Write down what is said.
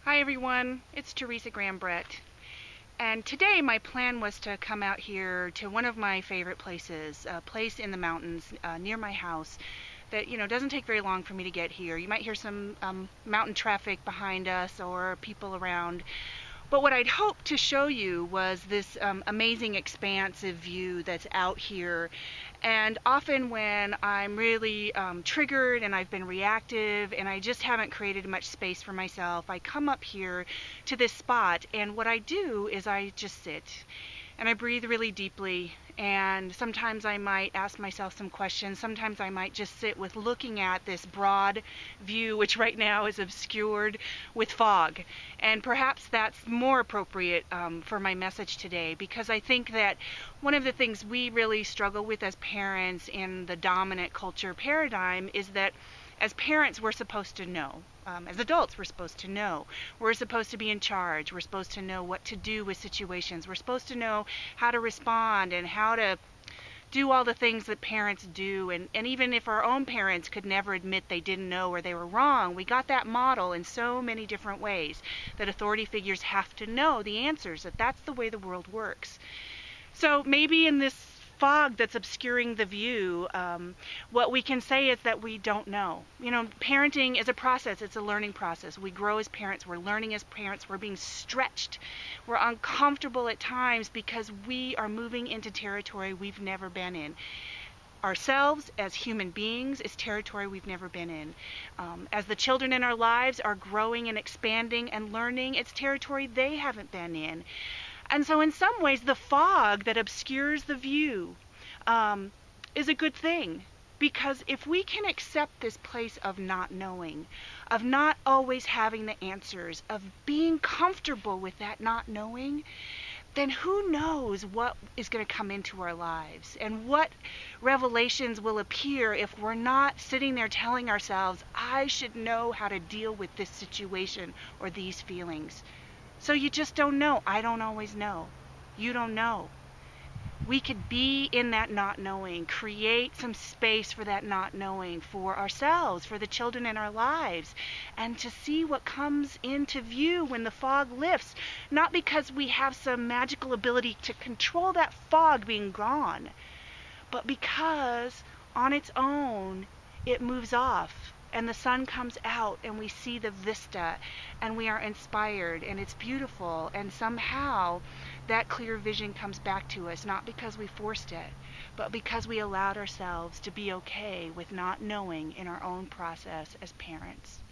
Hi everyone, it's Teresa Brett, and today my plan was to come out here to one of my favorite places, a place in the mountains near my house that doesn't take very long for me to get here. You might hear some mountain traffic behind us or people around. But what I'd hoped to show you was this amazing expansive view that's out here. And often when I'm really triggered and I've been reactive and I just haven't created much space for myself, I come up here to this spot, and what I do is I just sit and I breathe really deeply, and sometimes I might ask myself some questions. Sometimes I might just sit with looking at this broad view, which right now is obscured with fog. And perhaps that's more appropriate for my message today, because I think that one of the things we really struggle with as parents in the dominant culture paradigm is that as parents, we're supposed to know. As adults, we're supposed to know. We're supposed to be in charge. We're supposed to know what to do with situations. We're supposed to know how to respond and how to do all the things that parents do. And even if our own parents could never admit they didn't know or they were wrong, we got that model in so many different ways that authority figures have to know the answers, that that's the way the world works. So maybe in this fog that's obscuring the view, what we can say is that we don't know. Parenting is a process. It's a learning process. We grow as parents. We're learning as parents. We're being stretched. We're uncomfortable at times because we are moving into territory we've never been in. Ourselves as human beings is territory we've never been in. As the children in our lives are growing and expanding and learning, it's territory they haven't been in. And so in some ways, the fog that obscures the view is a good thing. Because if we can accept this place of not knowing, of not always having the answers, of being comfortable with that not knowing, then who knows what is going to come into our lives and what revelations will appear if we're not sitting there telling ourselves, I should know how to deal with this situation or these feelings. So you just don't know. I don't always know. You don't know. We could be in that not knowing, create some space for that not knowing for ourselves, for the children in our lives, and to see what comes into view when the fog lifts. Not because we have some magical ability to control that fog being gone, but because on its own it moves off. And the sun comes out and we see the vista and we are inspired and it's beautiful, and somehow that clear vision comes back to us, not because we forced it, but because we allowed ourselves to be okay with not knowing in our own process as parents.